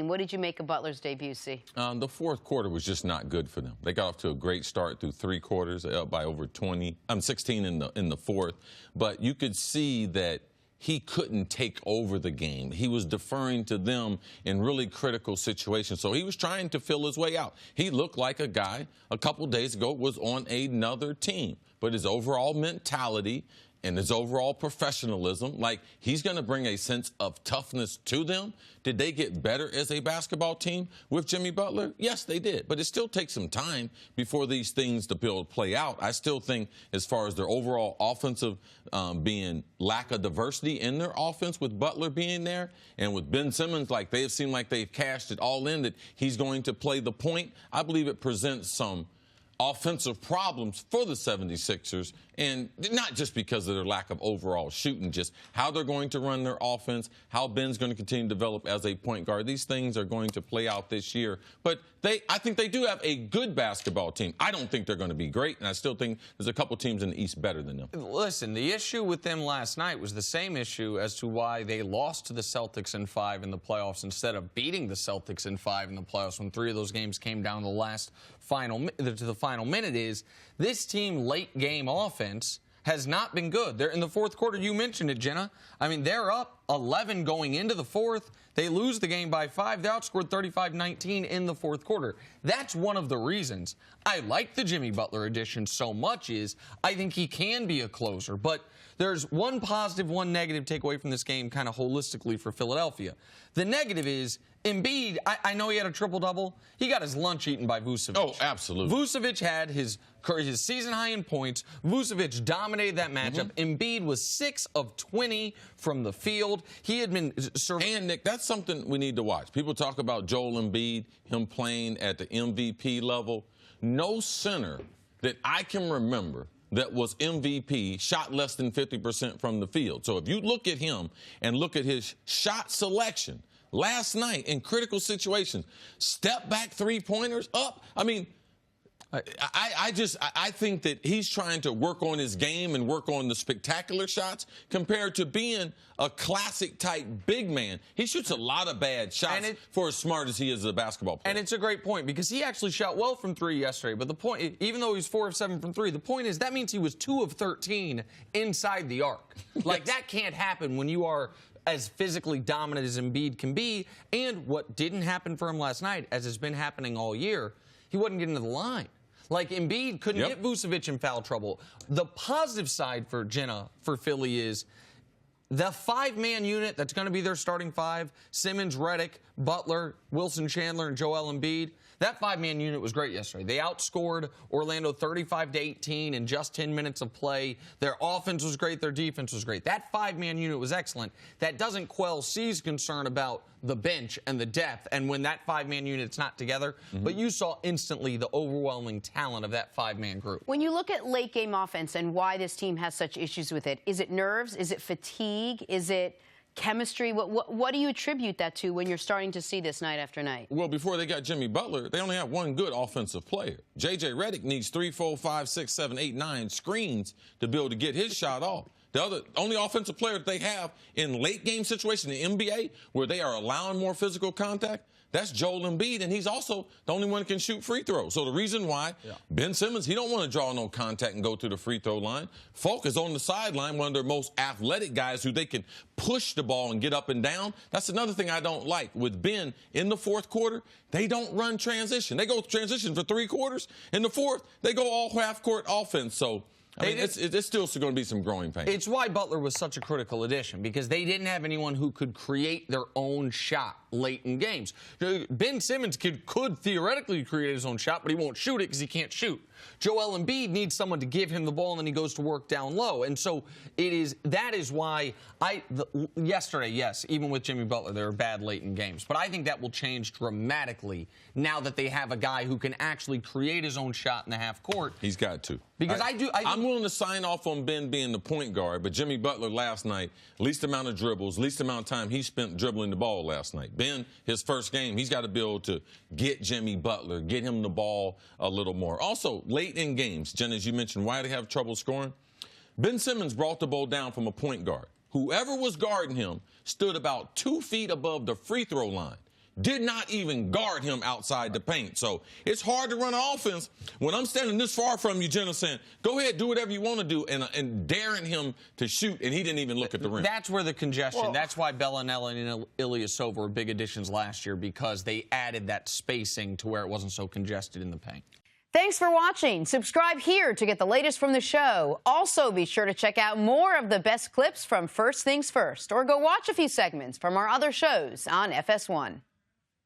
What did you make of Butler's debut, C? The fourth quarter was just not good for them. They got off to a great start through three quarters, up by over 16 in the fourth. But you could see that he couldn't take over the game. He was deferring to them in really critical situations. So he was trying to feel his way out. He looked like a guy a couple days ago was on another team. But his overall mentality and his overall professionalism, like he's going to bring a sense of toughness to them. Did they get better as a basketball team with Jimmy Butler? Yes, they did. But it still takes some time before these things to play out. I still think as far as their overall offensive being lack of diversity in their offense with Butler being there and with Ben Simmons, like they seem like they've cashed it all in that he's going to play the point. I believe it presents some offensive problems for the 76ers, and not just because of their lack of overall shooting, just how they're going to run their offense, how Ben's going to continue to develop as a point guard. These things are going to play out this year. But I think they do have a good basketball team. I don't think they're going to be great, and I still think there's a couple teams in the East better than them. Listen, the issue with them last night was the same issue as to why they lost to the Celtics in 5 in the playoffs instead of beating the Celtics in 5 in the playoffs when 3 of those games came down to the final minute is this team late game offense has not been good. They're in the fourth quarter. You mentioned it, Jenna. I mean, they're up 11 going into the fourth. They lose the game by 5. They outscored 35-19 in the fourth quarter. That's one of the reasons I like the Jimmy Butler addition so much is I think he can be a closer. But there's one positive, one negative takeaway from this game kind of holistically for Philadelphia. The negative is Embiid, I know he had a triple-double. He got his lunch eaten by Vucevic. Oh, absolutely. Vucevic had his season high in points. Vucevic dominated that matchup. Embiid was 6 of 20 from the field. He had been... And, Nick, that's something we need to watch. People talk about Joel Embiid, him playing at the MVP level. No center that I can remember that was MVP shot less than 50% from the field. So if you look at him and look at his shot selection last night in critical situations, step back three-pointers up. I mean, I think that he's trying to work on his game and work on the spectacular shots compared to being a classic-type big man. He shoots a lot of bad shots for as smart as he is as a basketball player. And it's a great point because he actually shot well from 3 yesterday. But the point, even though he's 4 of 7 from 3, the point is that means he was 2 of 13 inside the arc. Like, that can't happen when you are as physically dominant as Embiid can be. And what didn't happen for him last night, as has been happening all year, he wasn't getting to the line. Like, Embiid couldn't get Vucevic in foul trouble. The positive side for Jenna, for Philly, is the 5-man unit that's going to be their starting 5, Simmons, Redick, Butler, Wilson Chandler, and Joel Embiid. That 5-man unit was great yesterday. They outscored Orlando 35-18 in just 10 minutes of play. Their offense was great. Their defense was great. That 5-man unit was excellent. That doesn't quell C's concern about the bench and the depth and when that 5-man unit's not together. But you saw instantly the overwhelming talent of that 5-man group. When you look at late-game offense and why this team has such issues with it, is it nerves? Is it fatigue? Is it chemistry? What do you attribute that to when you're starting to see this night after night? Well, before they got Jimmy Butler, they only have one good offensive player. J.J. Redick needs 3, 4, 5, 6, 7, 8, 9 screens to be able to get his shot off. The only offensive player that they have in late-game situations in the NBA where they are allowing more physical contact, that's Joel Embiid, and he's also the only one that can shoot free throws. So the reason why Ben Simmons, he don't want to draw no contact and go to the free throw line. Falk is on the sideline, one of their most athletic guys who they can push the ball and get up and down. That's another thing I don't like. With Ben in the fourth quarter, they don't run transition. They go transition for 3 quarters. In the fourth, they go all half-court offense. So I mean, it's still going to be some growing pains. It's why Butler was such a critical addition, because they didn't have anyone who could create their own shot late in games. Ben Simmons could theoretically create his own shot, but he won't shoot it because he can't shoot. Joel Embiid needs someone to give him the ball, and then he goes to work down low. And so that is why yesterday, yes, even with Jimmy Butler, there were bad late in games. But I think that will change dramatically now that they have a guy who can actually create his own shot in the half court. He's got to. Because I'm willing to sign off on Ben being the point guard, but Jimmy Butler last night, least amount of dribbles, least amount of time he spent dribbling the ball last night. Ben, his first game, he's got to be able to get Jimmy Butler, get him the ball a little more. Also, late in games, Jen, as you mentioned, why they have trouble scoring? Ben Simmons brought the ball down from a point guard. Whoever was guarding him stood about 2 feet above the free throw line. did not even guard him outside the paint. So it's hard to run an offense when I'm standing this far from you, Jenna, saying, go ahead, do whatever you want to do, and daring him to shoot, and he didn't even look at the rim. That's where the congestion, that's why Bellinelli and Ilyasova were big additions last year, because they added that spacing to where it wasn't so congested in the paint. Thanks for watching. Subscribe here to get the latest from the show. Also, be sure to check out more of the best clips from First Things First, or go watch a few segments from our other shows on FS1.